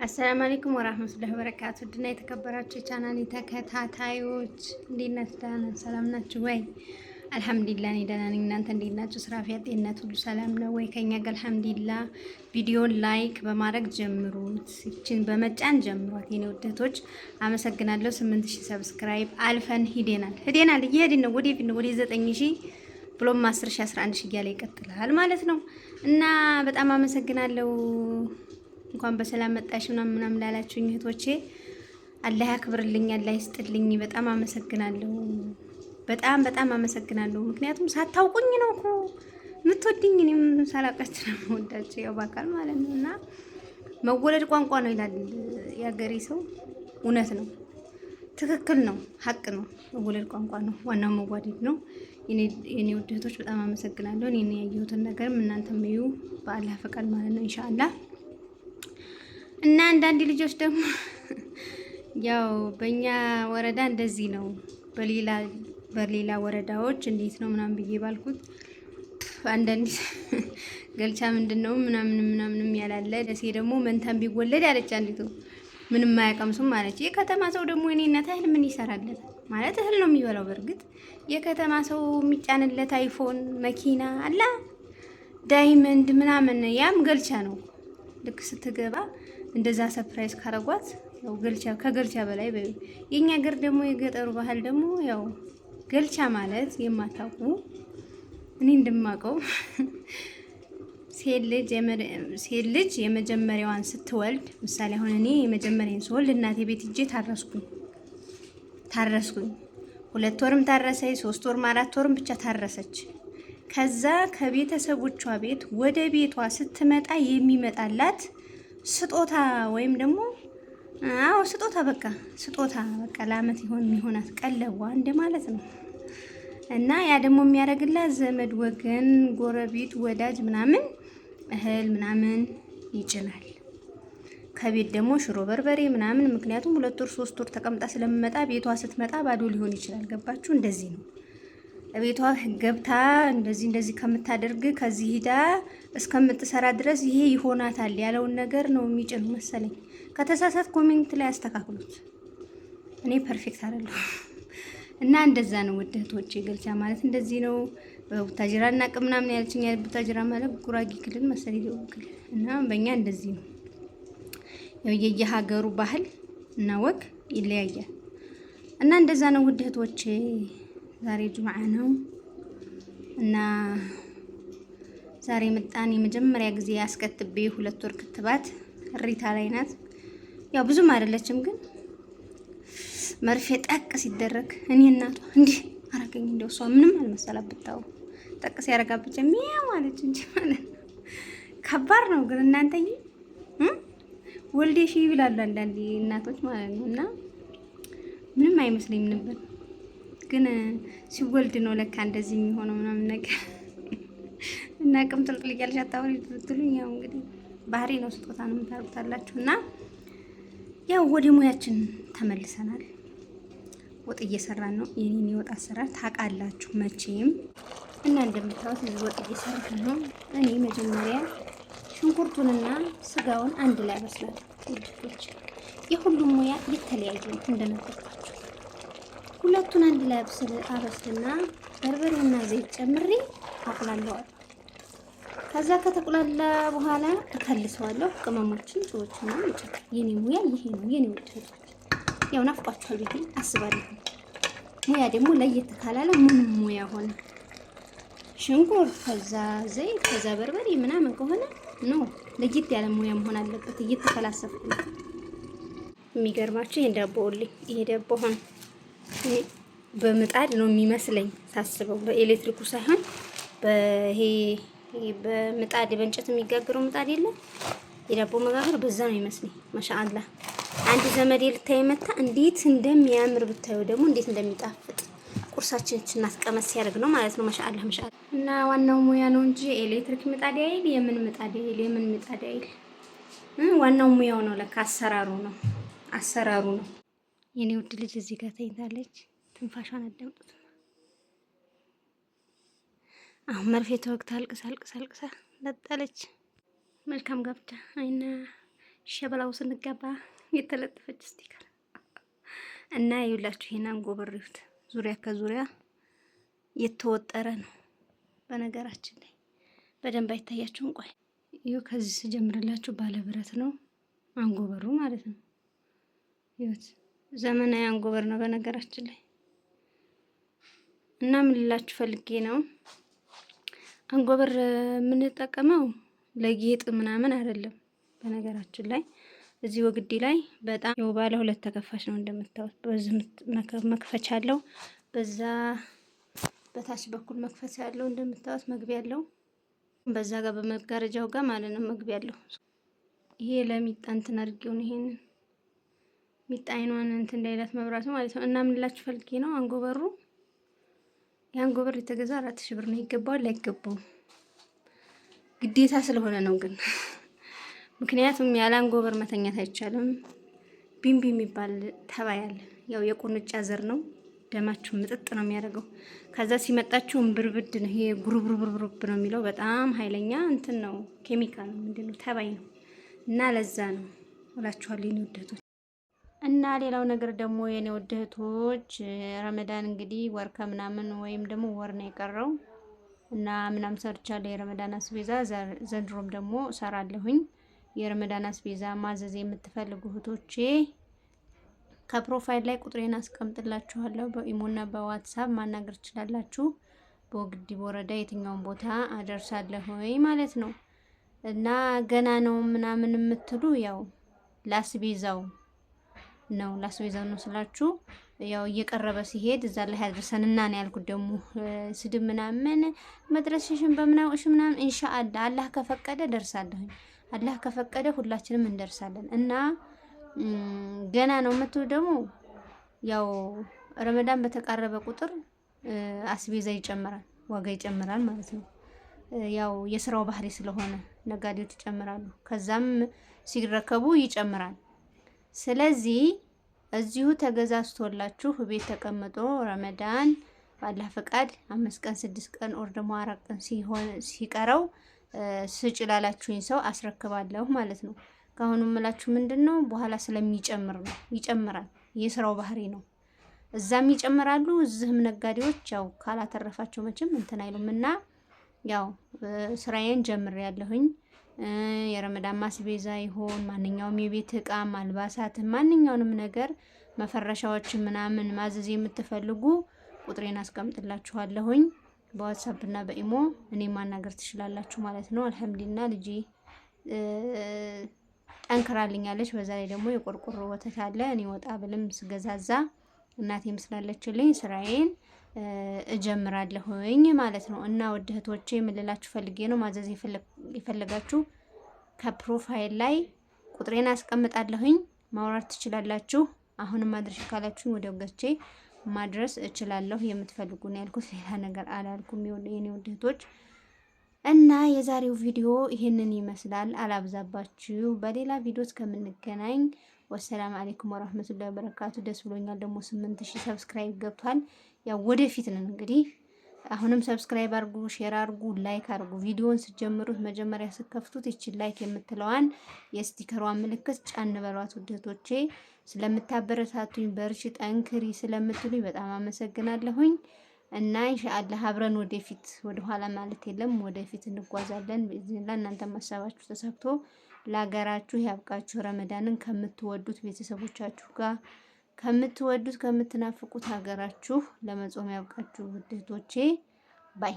አሰላሙ አለይኩም ወራህመቱላሂ ወበረካቱ። ድና የተከበራችሁ የቻናሌ ተከታታዮች እንዴት ናችሁ? ደህና ናችሁ? ሰላም ናችሁ ወይ? አልሐምዱሊላህ እኔ ደህና ነኝ። እናንተ እንዴት ናችሁ? ስራ፣ ጤንነት ሁሉ ሰላም ነው ወይ? ከኛ ጋር አልሐምዱሊላህ። ቪዲዮን ላይክ በማድረግ ጀምሩት፣ ይችን በመጫን ጀምሯት የኔ ውደቶች። አመሰግናለሁ። 8000 ሰብስክራይብ አልፈን እየሄድን ነው። ወደፊት ነው ወደ 9000 ብሎም 10000 11000 እያለ ይቀጥላል ማለት ነው እና በጣም አመሰግናለሁ። እንኳን በሰላም መጣሽ ምናምን ላላችሁኝ እህቶቼ አላህ ያክብርልኝ፣ አላህ ይስጥልኝ። በጣም አመሰግናለሁ። በጣም አመሰግናለሁ። ምክንያቱም ሳታውቁኝ ነው እኮ የምትወድኝ፣ እኔም ሳላውቃችሁ ነው የምወዳችሁ፣ ያው በአካል ማለት ነው። እና መወለድ ቋንቋ ነው ይላል የሀገሬ ሰው። እውነት ነው፣ ትክክል ነው፣ ሀቅ ነው። መወለድ ቋንቋ ነው፣ ዋናው መዋደድ ነው። የኔ ውድ እህቶች በጣም አመሰግናለሁ። እኔ ያየሁትን ነገርም እናንተም እዩ በአላህ ፈቃድ ማለት ነው ኢንሻአላህ። እና አንዳንድ ልጆች ደግሞ ያው በእኛ ወረዳ እንደዚህ ነው፣ በሌላ ወረዳዎች እንዴት ነው ምናምን ብዬ ባልኩት አንዳንድ ገልቻ ምንድነው ምናምን ያላለ ደሴ ደግሞ መንታም ቢወለድ ያለች አንዲቱ ምንም ማያቀምሱም ማለት። የከተማ ሰው ደግሞ እኔ እናት እህል ምን ይሰራለት ማለት እህል ነው የሚበላው። በርግጥ የከተማ ሰው የሚጫንለት አይፎን መኪና አላ ዳይመንድ ምናምን ያም ገልቻ ነው። ልክ ስትገባ እንደዛ ሰርፕራይዝ ካረጓት ያው ገልቻ ከገልቻ በላይ የኛ ሀገር ደግሞ የገጠሩ ባህል ደግሞ ያው ገልቻ ማለት የማታውቁ እኔ እንደማውቀው ሴት ልጅ የመጀመሪያዋን ስትወልድ ምሳሌ አሁን እኔ የመጀመሪያውን ስወልድ እናቴ ቤት ሂጄ ታረስኩኝ 2 ወርም ታረሰኝ 3 ወርም 4 ወርም ብቻ ታረሰች። ከዛ ከቤተሰቦቿ ቤት ወደ ቤቷ ስትመጣ የሚመጣላት ስጦታ ወይም ደግሞ ስጦታ በቃ ለአመት የሚሆናት ቀለቧ እንደማለት ነው። እና ያ ደግሞ የሚያደርግላት ዘመድ ወገን፣ ጎረቤት፣ ወዳጅ ምናምን እህል ምናምን ይጭናል። ከቤት ደግሞ ሽሮ በርበሬ ምናምን። ምክንያቱም 2 ወር 3 ወር ተቀምጣ ስለምመጣ ቤቷ ስትመጣ ባዶ ሊሆን ይችላል። ገባችሁ? እንደዚህ ነው። ቤቷ ገብታ እንደዚህ ከምታደርግ ከዚህ ሂዳ እስከምትሰራ ድረስ ይሄ ይሆናታል ያለውን ነገር ነው የሚጭኑ መሰለኝ። ከተሳሳት ኮሜንት ላይ አስተካክሉት። እኔ ፐርፌክት አይደለሁ እና እንደዛ ነው ውድ እህቶቼ። ገልቻ ማለት እንደዚህ ነው። ቡታጅራ እና ቅምናምን ያለችኝ ቡታጅራ ማለት ጉራጌ ክልል መሰለኝ ክልል እና በእኛ እንደዚህ ነው። ያው የየሀገሩ ባህል እና ወግ ይለያያል እና እንደዛ ነው ውድ እህቶቼ። ዛሬ ጁምዓ ነው እና ዛሬ መጣን። የመጀመሪያ ጊዜ አስከትቤ 2 ወር ክትባት ሪታ ላይ ናት። ያው ብዙም አይደለችም ግን መርፌ ጠቅ ሲደረግ እኔ እናቷ እንዲህ አረገኝ። እንደው እሷ ምንም አልመሰላት ብታው ጠቅ ሲያረጋ ብቻ ሚያው አለች እንጂ ማለት ነው። ከባድ ነው ግን እናንተዬ ወልዴሽ ይብላሉ አንዳንዴ እናቶች ማለት ነው። እና ምንም አይመስለኝም ነበር ግን ሲወልድ ነው ለካ እንደዚህ የሚሆነው ምናምን ነገር እና ቅምጥልጥል እያልሽ አታውሪ ብትሉኝ ያው እንግዲህ ባህሪ ነው፣ ስጦታ ነው የምታርጉታላችሁ። እና ያው ወደ ሙያችን ተመልሰናል። ወጥ እየሰራን ነው። የኔን የወጥ አሰራር ታውቃላችሁ መቼም። እና እንደምታዩት እዚህ ወጥ እየሰራን ነው። እኔ መጀመሪያ ሽንኩርቱንና ስጋውን አንድ ላይ አበስላለሁ። ውድቶች የሁሉም ሙያ የተለያየ ነው እንደነገርኳችሁ። ሁለቱን አንድ ላይ አበስልና በርበሬና ዘይት ጨምሬ አቁላለዋለሁ። ከዛ ከተቁላላ በኋላ እከልሰዋለሁ። ቅመሞችን ጨዎችና እንጨት። የኔ ሙያ ይሄ ነው የኔ ውድቶች። ያው ናፍቋችኋል ብዬ አስባለሁ። ሙያ ደግሞ ለየት ካላለ ምንም ሙያ ሆነ ሽንኩርት ከዛ ዘይት ከዛ በርበሬ ምናምን ከሆነ ነው ለየት ያለ ሙያ መሆን አለበት። እየተፈላሰፍኩ ነው። የሚገርማችሁ ይሄ ዳቦ ሆነ በምጣድ ነው የሚመስለኝ ሳስበው፣ በኤሌክትሪኩ ሳይሆን በምጣድ በእንጨት የሚጋገረው ምጣድ የለም የዳቦ መጋገር፣ በዛ ነው ይመስለኝ። ማሻአላህ አንድ ዘመዴ ልታይ መጣ። እንዴት እንደሚያምር ብታዩ፣ ደግሞ እንዴት እንደሚጣፍጥ ቁርሳችን እናስቀመስ ሲያደርግ ነው ማለት ነው። ማሻአላህ እና ዋናው ሙያ ነው እንጂ ኤሌክትሪክ ምጣድ አይል የምን ምጣድ አይል ዋናው ሙያው ነው ለካ፣ አሰራሩ ነው። የኔ ውድ ልጅ እዚህ ጋር ተኝታለች። ትንፋሿን አዳምጡት። አሁን መርፌ ተወግታ አልቅሳ ለጠለች። መልካም ጋብቻ አይና ሸበላው ስንገባ የተለጠፈች ስቲከር እና ይኸውላችሁ ይሄን አንጎበር ይሁት ዙሪያ ከዙሪያ የተወጠረ ነው። በነገራችን ላይ በደንብ አይታያችሁም። ቆይ ይኸው ከዚህ ስጀምርላችሁ ባለ ብረት ነው አንጎበሩ ማለት ነው። ይሁት ዘመናዊ አንጎበር ነው በነገራችን ላይ እና ምን ልላችሁ ፈልጌ ነው አንጎበር የምንጠቀመው ለጌጥ ምናምን አይደለም። በነገራችን ላይ እዚህ ወግዲ ላይ በጣም ያው ባለ ሁለት ተከፋች ነው እንደምታዩት። በዚህ መክፈቻ አለው፣ በዛ በታች በኩል መክፈቻ ያለው እንደምታዩት መግቢያ ያለው፣ በዛ ጋር በመጋረጃው ጋር ማለት ነው መግቢያ ያለው። ይሄ ለሚጣ እንትን አድርጌው ነው ይሄን ሚጣ አይኗን እንትን እንዳይላት መብራቱ ማለት ነው። እና ምን ልላችሁ ፈልጌ ነው አንጎበሩ የአንጎበር የተገዛ 4000 ብር ነው። ይገባዋል አይገባውም? ግዴታ ስለሆነ ነው ግን ምክንያቱም ያለ አንጎበር መተኛት አይቻልም። ቢምቢ የሚባል ተባይ አለ። ያው የቁንጫ ዘር ነው። ደማችሁ ምጥጥ ነው የሚያደርገው። ከዛ ሲመጣችሁ ብርብድ ነው። ይሄ ጉሩብሩብሩብ ነው የሚለው። በጣም ኃይለኛ እንትን ነው፣ ኬሚካል ነው፣ ምንድነው ተባይ ነው። እና ለዛ ነው እላችኋለሁ የኔ ውደቶች። እና ሌላው ነገር ደግሞ የኔ ውደቶች ረመዳን እንግዲህ ወር ከምናምን ወይም ደግሞ ወር ነው የቀረው እና ምናምን ሰርቻለሁ የረመዳን አስቤዛ። ዘንድሮም ደግሞ ሰራለሁኝ። የረመዳን አስቤዛ ማዘዝ የምትፈልጉ እህቶቼ ከፕሮፋይል ላይ ቁጥሬን አስቀምጥላችኋለሁ። በኢሞና በዋትሳፕ ማናገር ትችላላችሁ። በወግዲ ወረዳ የትኛውን ቦታ አደርሳለሁ ማለት ነው። እና ገና ነው ምናምን የምትሉ ያው ላስቤዛው ነው ስላችሁ ያው እየቀረበ ሲሄድ እዛ ላይ ያድርሰንና ነው ያልኩት። ደግሞ ስድብ ምናምን መድረስሽን በምናውሽ ምናምን ኢንሻአላህ አላህ ከፈቀደ ደርሳለሁ። አላህ ከፈቀደ ሁላችንም እንደርሳለን። እና ገና ነው የምትሉ ደግሞ ያው ረመዳን በተቃረበ ቁጥር አስቤዛ ይጨምራል፣ ዋጋ ይጨምራል ማለት ነው። ያው የስራው ባህሪ ስለሆነ ነጋዴዎች ይጨምራሉ፣ ከዛም ሲረከቡ ይጨምራል። ስለዚህ እዚሁ ተገዛዝቶላችሁ ቤት ተቀምጦ ረመዳን ባላህ ፈቃድ 5 ቀን 6 ቀን ኦር ደግሞ 4 ቀን ሲቀረው ስጭ ላላችሁኝ ሰው አስረክባለሁ ማለት ነው። ካሁኑ ምላችሁ ምንድነው በኋላ ስለሚጨምር ነው። ይጨምራል፣ የስራው ባህሪ ነው። እዛም ይጨምራሉ፣ እዚህም ነጋዴዎች ያው ካላተረፋቸው መቼም እንትን አይሉምና ያው ስራዬን ጀምሬያለሁኝ። የረመዳን ማስቤዛ ይሆን ማንኛውም የቤት እቃም አልባሳት ማንኛውንም ነገር መፈረሻዎች ምናምን ማዘዝ የምትፈልጉ ቁጥሬን አስቀምጥላችኋለሁኝ። በዋትስአፕ እና በኢሞ እኔ ማናገር ትችላላችሁ ማለት ነው። አልሐምዱሊላህ ልጄ ጠንክራልኛለች። በዛ ላይ ደግሞ የቆርቆሮ ወተት አለ። እኔ ወጣ ብልም ስገዛዛ እናቴም ስላለችልኝ ስራዬን እጀምራለሁኝ ማለት ነው። እና ውድ እህቶቼ የምልላችሁ ፈልጌ ነው ማዘዝ የፈለጋችሁ ከፕሮፋይል ላይ ቁጥሬን አስቀምጣለሁኝ፣ ማውራት ትችላላችሁ። አሁንም ማድረስ ካላችሁ ወዲያው ገዝቼ ማድረስ እችላለሁ። የምትፈልጉ ነው ያልኩት፣ ሌላ ነገር አላልኩም የኔ ውድ እህቶች። እና የዛሬው ቪዲዮ ይሄንን ይመስላል። አላብዛባችሁ። በሌላ ቪዲዮ እስከምንገናኝ ወሰላም አለይኩም ወራህመቱላሂ ወበረካቱ። ደስ ብሎኛል። ደግሞ 8000 ሰብስክራይብ ገብቷል። ያው ወደፊት ነን እንግዲህ። አሁንም ሰብስክራይብ አርጉ፣ ሼር አርጉ፣ ላይክ አርጉ። ቪዲዮውን ስትጀምሩት መጀመሪያ ስትከፍቱት እቺ ላይክ የምትለዋን የስቲከሯን ምልክት ጫን በሏት ውደቶቼ። ስለምታበረታቱኝ በርቺ ጠንክሪ ስለምትሉኝ በጣም አመሰግናለሁኝ። እና ኢንሻአላህ አብረን ወደፊት ወደ ኋላ ማለት የለም ወደፊት እንጓዛለን። በእዚህና እናንተ ማሰባችሁ ተሳክቶ ለሀገራችሁ ያብቃችሁ። ረመዳንን ከምትወዱት ቤተሰቦቻችሁ ጋር ከምትወዱት ከምትናፍቁት ሀገራችሁ ለመጾም ያብቃችሁ ውድ እህቶቼ ባይ